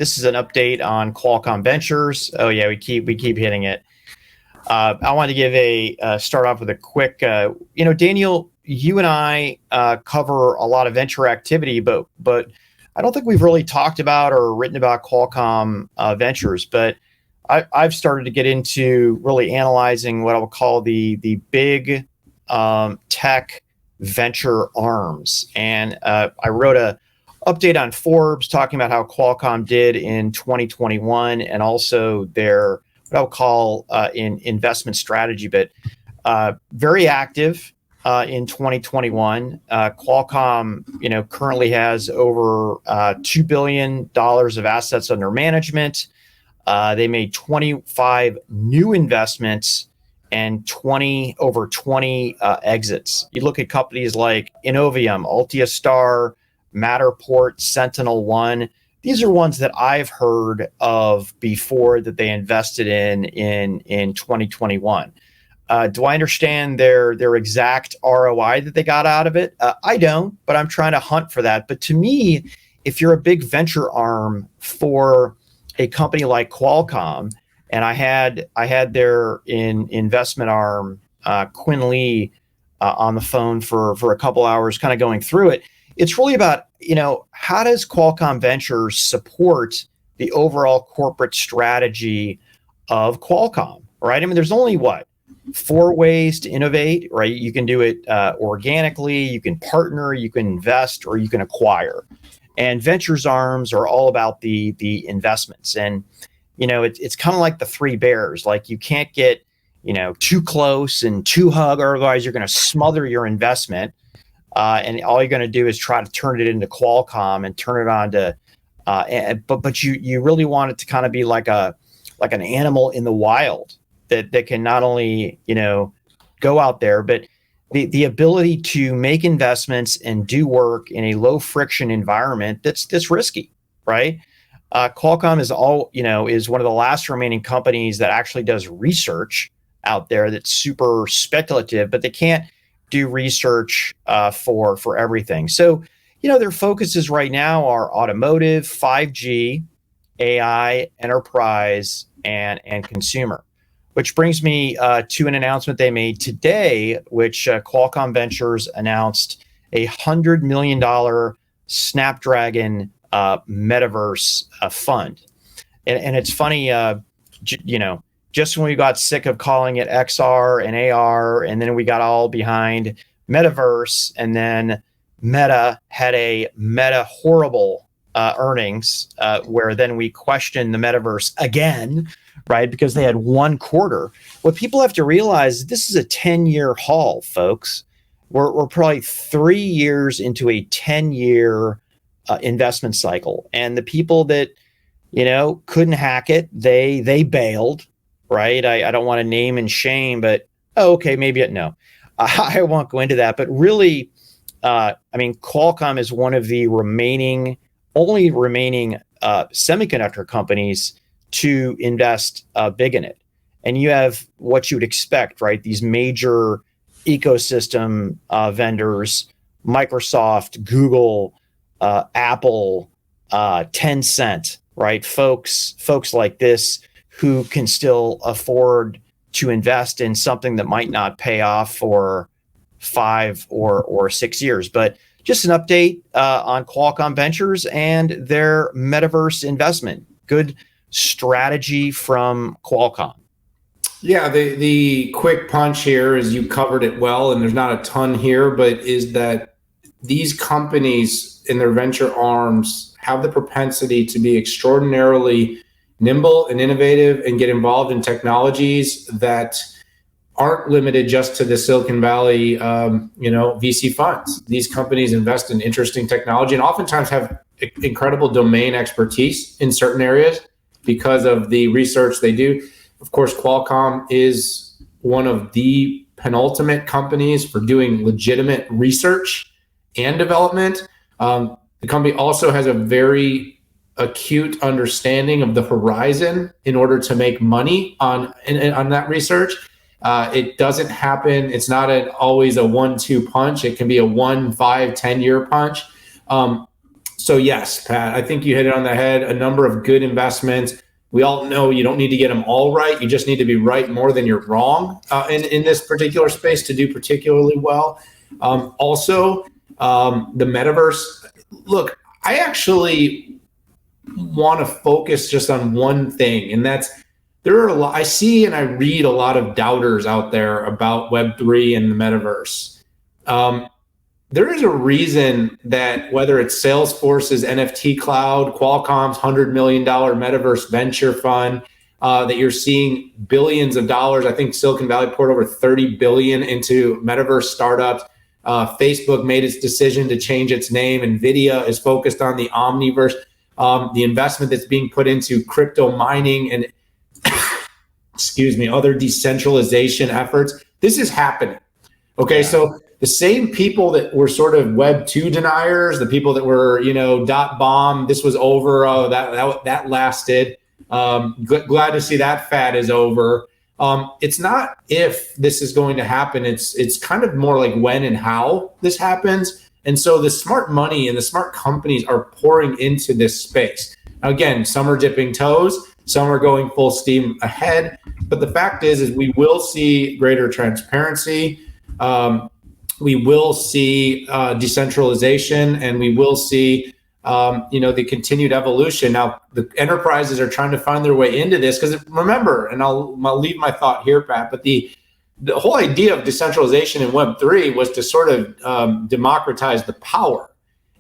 This is an update on Qualcomm Ventures. Oh yeah, we keep hitting it. I wanted to give start off with a quick. Daniel, you and I cover a lot of venture activity, but I don't think we've really talked about or written about Qualcomm Ventures. But I've started to get into really analyzing what I would call the big tech venture arms, and I wrote a update on Forbes talking about how Qualcomm did in 2021 and also their what I'll call in investment strategy, but very active in 2021. Qualcomm, currently has over $2 billion of assets under management. They made 25 new investments and over 20 exits. You look at companies like Innovium, Altiastar, Matterport, SentinelOne. These are ones that I've heard of before that they invested in 2021. Do I understand their exact ROI that they got out of it? I don't, but I'm trying to hunt for that. But to me, if you're a big venture arm for a company like Qualcomm, and I had their investment arm, Quinn Lee, on the phone for a couple hours, kind of going through it. It's really about, how does Qualcomm Ventures support the overall corporate strategy of Qualcomm, right? I mean, there's only 4 ways to innovate, right? You can do it organically, you can partner, you can invest, or you can acquire. And Ventures arms are all about the investments. And, it's kind of like the 3 bears. Like you can't get, too close and too hug, or otherwise you're going to smother your investment. And all you're going to do is try to turn it into Qualcomm and turn it on to, but you really want it to kind of be like an animal in the wild that can not only go out there, but the ability to make investments and do work in a low friction environment that's risky, right? Qualcomm is one of the last remaining companies that actually does research out there that's super speculative, but they can't do research for everything. So, their focuses right now are automotive, 5G, AI, enterprise, and consumer. Which brings me to an announcement they made today, which Qualcomm Ventures announced a $100 million Snapdragon Metaverse fund. And it's funny, just when we got sick of calling it XR and AR, and then we got all behind Metaverse, and then Meta had a horrible earnings, where then we questioned the Metaverse again, right? Because they had 1 quarter. What people have to realize is this is a 10-year haul, folks. We're probably 3 years into a 10-year investment cycle. And the people that, couldn't hack it, they bailed, right? I don't want to name and shame, but okay, maybe no. I won't go into that. But really, Qualcomm is one of the only remaining semiconductor companies to invest big in it. And you have what you would expect, right? These major ecosystem vendors, Microsoft, Google, Apple, Tencent, right? Folks like this who can still afford to invest in something that might not pay off for 5 or 6 years. But just an update on Qualcomm Ventures and their Metaverse investment. Good strategy from Qualcomm. Yeah, the quick punch here is you covered it well, and there's not a ton here, but is that these companies in their venture arms have the propensity to be extraordinarily nimble and innovative and get involved in technologies that aren't limited just to the Silicon Valley, VC funds. These companies invest in interesting technology and oftentimes have incredible domain expertise in certain areas because of the research they do. Of course, Qualcomm is one of the penultimate companies for doing legitimate research and development. The company also has a very acute understanding of the horizon in order to make money on that research. It doesn't happen. It's not always a 1-2 punch. It can be a 1, 5, 10-year punch. So yes, Pat, I think you hit it on the head. A number of good investments. We all know you don't need to get them all right. You just need to be right more than you're wrong in this particular space to do particularly well. Also, the metaverse. Look, I actually want to focus just on one thing, and that's there are a lot. I see and I read a lot of doubters out there about Web3 and the metaverse. There is a reason that whether it's Salesforce's NFT cloud, Qualcomm's $100 million metaverse venture fund, that you're seeing billions of dollars. I think Silicon Valley poured over 30 billion into metaverse startups. Facebook made its decision to change its name. NVIDIA is focused on the Omniverse, the investment that's being put into crypto mining and, other decentralization efforts. This is happening. Okay, yeah. So the same people that were sort of Web 2 deniers, the people that were, dot bomb, this was over, that lasted. Glad to see that fad is over. It's not if this is going to happen. It's kind of more like when and how this happens. And so the smart money and the smart companies are pouring into this space. Now, again, some are dipping toes, some are going full steam ahead. But the fact is we will see greater transparency. We will see decentralization, and we will see the continued evolution. Now, the enterprises are trying to find their way into this because remember, and I'll leave my thought here, Pat, but the whole idea of decentralization in Web3 was to sort of democratize the power.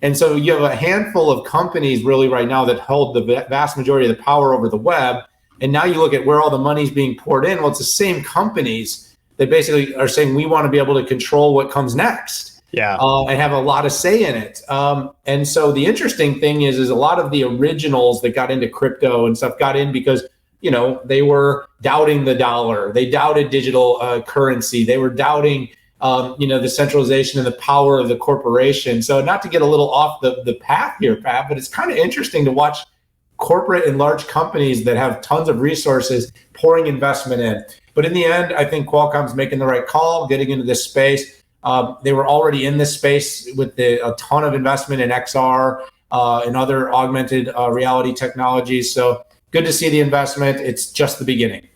And so you have a handful of companies really right now that hold the vast majority of the power over the web. And now you look at where all the money's being poured in. Well, it's the same companies that basically are saying we want to be able to control what comes next. Yeah. And have a lot of say in it. And so the interesting thing is a lot of the originals that got into crypto and stuff got in because, they were doubting the dollar. They doubted digital currency. They were doubting, the centralization and the power of the corporation. So not to get a little off the path here, Pat, but it's kind of interesting to watch corporate and large companies that have tons of resources pouring investment in. But in the end, I think Qualcomm's making the right call, getting into this space. They were already in this space with a ton of investment in XR and other augmented reality technologies. So good to see the investment. It's just the beginning.